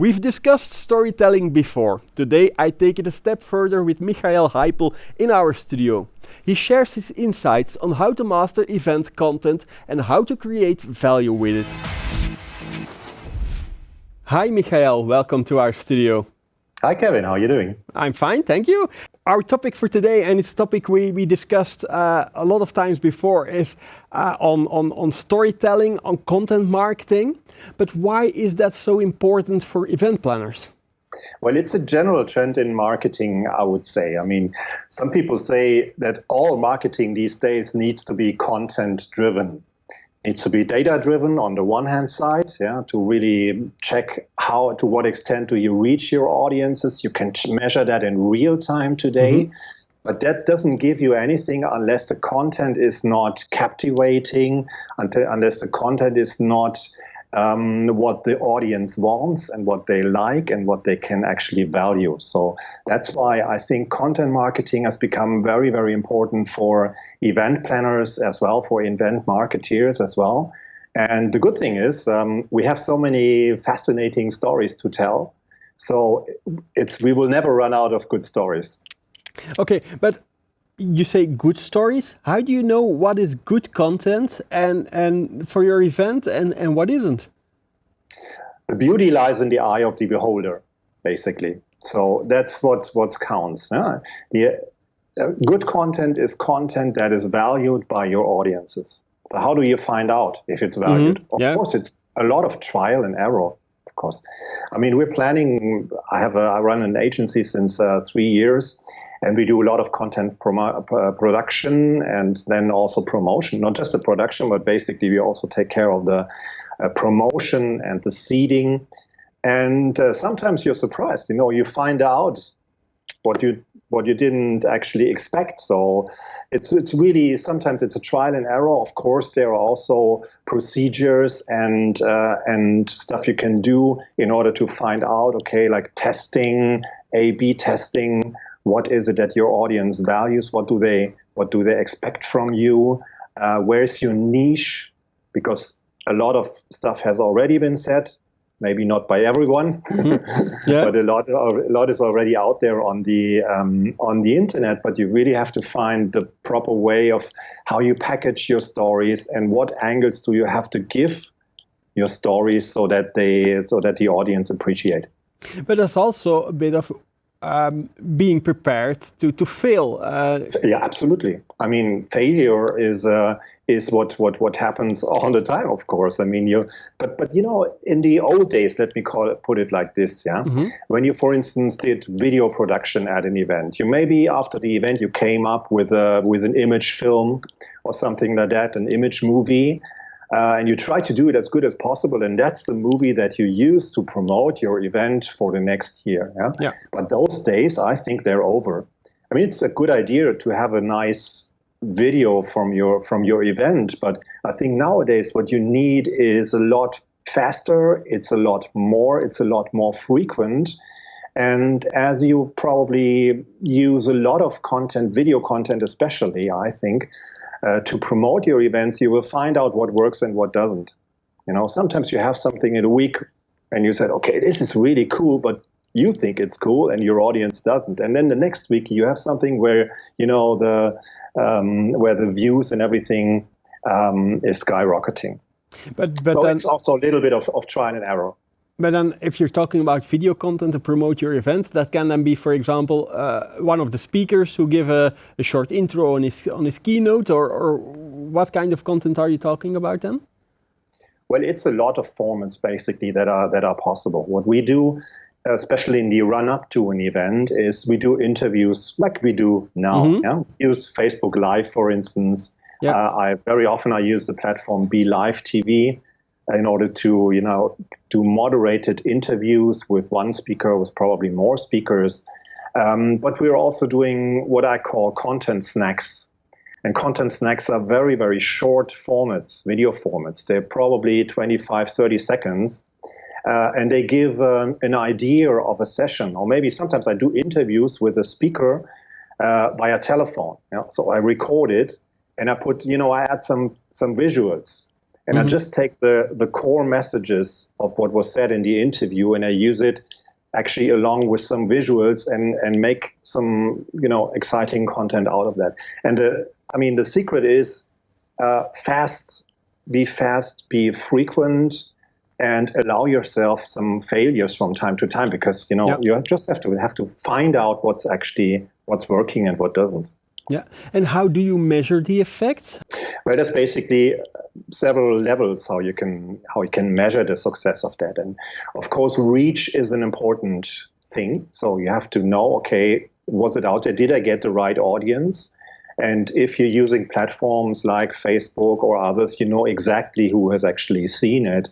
We've discussed storytelling before. Today I take it a step further with Michael Heipel in our studio. He shares his insights on how to master event content and how to create value with it. Hi Michael, welcome to our studio. Hi Kevin, how are you doing? I'm fine, thank you. Our topic for today, and it's a topic we discussed a lot of times before, is on storytelling, on content marketing. But why is that so important for event planners? Well, it's a general trend in marketing, I would say. I mean, some people say that all marketing these days needs to be content driven. Needs to be data driven on the one hand side, to really check to what extent do you reach your audiences. You can measure that in real time today. Mm-hmm. But that doesn't give you anything unless the content is not captivating, unless the content is not what the audience wants and what they like and what they can actually value. So that's why I think content marketing has become very, very important for event planners as well, for event marketeers as well. And the good thing is we have so many fascinating stories to tell. So we will never run out of good stories. Okay, but you say good stories. How do you know what is good content and for your event and what isn't? The beauty lies in the eye of the beholder, basically. So that's what counts. Good content is content that is valued by your audiences. So how do you find out if it's valued? Mm-hmm. Of course, it's a lot of trial and error. Of course, I mean we're planning. I run an agency since 3 years. And we do a lot of content production and then also promotion, not just the production, but basically we also take care of the promotion and the seeding. And sometimes you're surprised, you find out what you didn't actually expect. So it's really, sometimes it's a trial and error. Of course, there are also procedures and stuff you can do in order to find out, okay, like testing, A/B testing. What is it that your audience values? What do they expect from you? Where's your niche? Because a lot of stuff has already been said, maybe not by everyone, but a lot is already out there on the internet. But you really have to find the proper way of how you package your stories and what angles do you have to give your stories so that the audience appreciate. But there's also a bit of being prepared to fail. Yeah, absolutely. I mean, failure is what happens all the time. Of course, I mean, but in the old days, let me put it like this. Yeah, mm-hmm. When you, for instance, did video production at an event, you maybe after the event you came up with an image film or something like that, an image movie. And you try to do it as good as possible, and that's the movie that you use to promote your event for the next year. Yeah? But those days, I think they're over. I mean, it's a good idea to have a nice video from your event, but I think nowadays what you need is a lot faster. It's a lot more frequent. And as you probably use a lot of content, video content especially, I think, to promote your events, you will find out what works and what doesn't. Sometimes you have something in a week and you said, okay, this is really cool, but you think it's cool and your audience doesn't. And then the next week you have something where, where the views and everything is skyrocketing. But so then, it's also a little bit of trial and error. But then if you're talking about video content to promote your event, that can then be, for example, one of the speakers who give a short intro on his keynote, or what kind of content are you talking about then? Well, it's a lot of formats basically that are possible. What we do, especially in the run-up to an event, is we do interviews like we do now. Mm-hmm. Yeah? We use Facebook Live, for instance. Yeah. Very often I use the platform Be Live TV. In order to, do moderated interviews with one speaker, with probably more speakers. But we're also doing what I call content snacks. And content snacks are very, very short formats, video formats. They're probably 25, 30 seconds. And they give an idea of a session. Or maybe sometimes I do interviews with a speaker via telephone. So I record it and I put, I add some visuals. And I just take the core messages of what was said in the interview, and I use it actually along with some visuals and make some, exciting content out of that. And the secret is be fast, be frequent, and allow yourself some failures from time to time, because you just have to find out what's working and what doesn't. Yeah. And how do you measure the effects? Well, there's basically several levels how you can measure the success of that. And of course, reach is an important thing. So you have to know, okay, was it out there? Did I get the right audience? And if you're using platforms like Facebook or others, you know exactly who has actually seen it.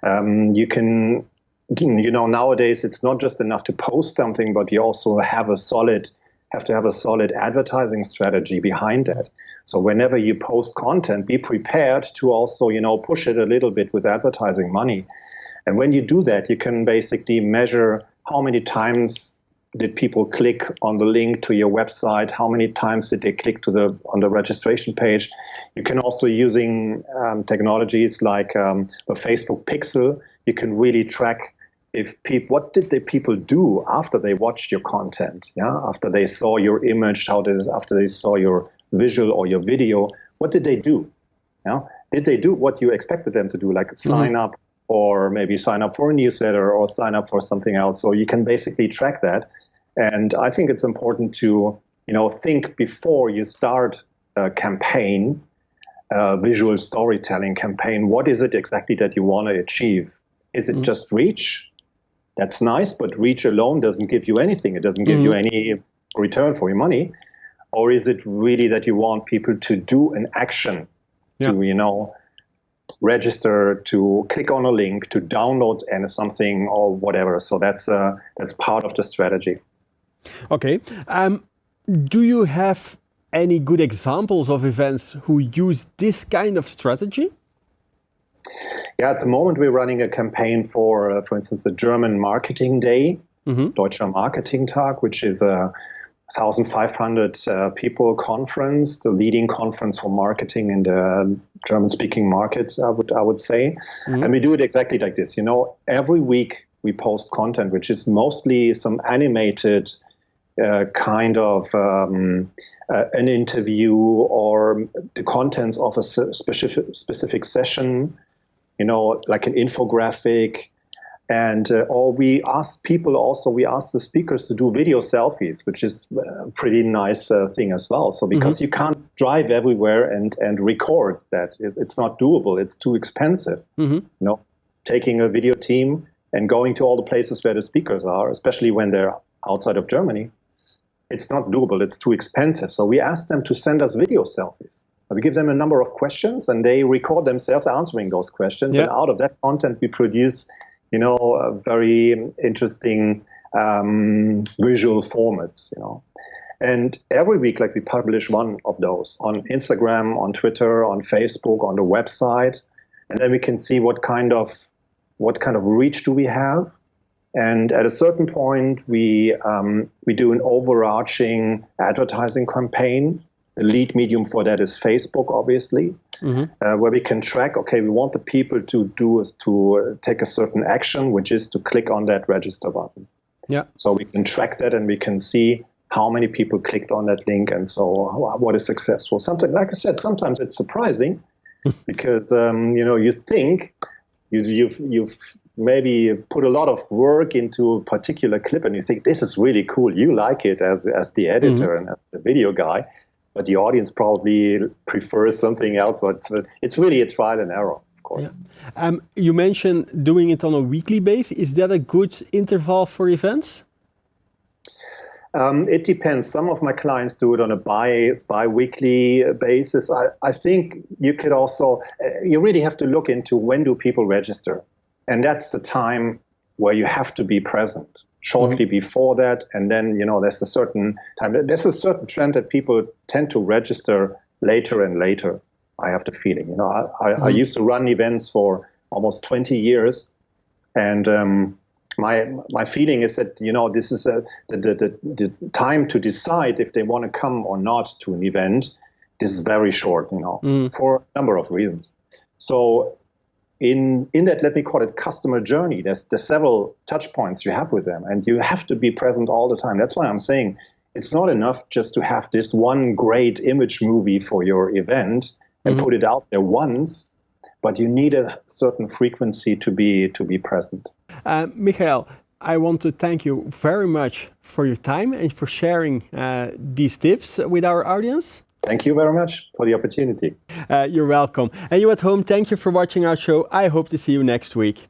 You can, nowadays it's not just enough to post something, but you also have to have a solid advertising strategy behind that. So whenever you post content, be prepared to also, push it a little bit with advertising money. And when you do that, you can basically measure how many times did people click on the link to your website, how many times did they click on the registration page. You can also, using technologies like the Facebook Pixel, you can really track what did the people do after they watched your content, after they saw your image, after they saw your visual or your video, what did they do? Did they do what you expected them to do, like sign up, or maybe sign up for a newsletter or sign up for something else? So you can basically track that. And I think it's important to, think before you start a campaign, visual storytelling campaign, what is it exactly that you want to achieve? Is it just reach? That's nice, but reach alone doesn't give you anything. It doesn't give you any return for your money. Or is it really that you want people to do an action, to, register, to click on a link, to download something or whatever? So that's part of the strategy. Okay. Do you have any good examples of events who use this kind of strategy? Yeah, at the moment we're running a campaign for instance, the German Marketing Day, Deutscher Marketingtag, which is a 1,500 people conference, the leading conference for marketing in the German-speaking markets, I would say. And we do it exactly like this. Every week we post content, which is mostly some animated kind of an interview or the contents of a specific session, like an infographic. And we ask the speakers to do video selfies, which is a pretty nice thing as well. So because you can't drive everywhere and record that, it's not doable. It's too expensive. Taking a video team and going to all the places where the speakers are, especially when they're outside of Germany, it's not doable. It's too expensive. So we ask them to send us video selfies. We give them a number of questions and they record themselves answering those questions. And out of that content, we produce, very interesting visual formats, And every week, we publish one of those on Instagram, on Twitter, on Facebook, on the website. And then we can see what kind of reach do we have. And at a certain point, we do an overarching advertising campaign. The lead medium for that is Facebook, obviously, where we can track, okay, we want the people to take a certain action, which is to click on that register button. Yeah. So we can track that and we can see how many people clicked on that link and so what is successful. Like I said, sometimes it's surprising because, you think you've maybe put a lot of work into a particular clip and you think this is really cool. You like it as the editor and as the video guy. But the audience probably prefers something else. So it's really a trial and error, of course. Yeah. You mentioned doing it on a weekly basis. Is that a good interval for events? It depends. Some of my clients do it on a bi-weekly basis. I think you could also, you really have to look into when do people register. And that's the time where you have to be present. Shortly before that, and then there's a certain time. There's a certain trend that people tend to register later and later. I have the feeling. I used to run events for almost 20 years, and my feeling is that this is the time to decide if they want to come or not to an event. This is very short, for a number of reasons. So in that, let me call it customer journey, there's several touch points you have with them, and you have to be present all the time. That's why I'm saying it's not enough just to have this one great image movie for your event and put it out there once, but you need a certain frequency to be present. Michael, I want to thank you very much for your time and for sharing these tips with our audience. Thank you very much for the opportunity. You're welcome. And you at home, thank you for watching our show. I hope to see you next week.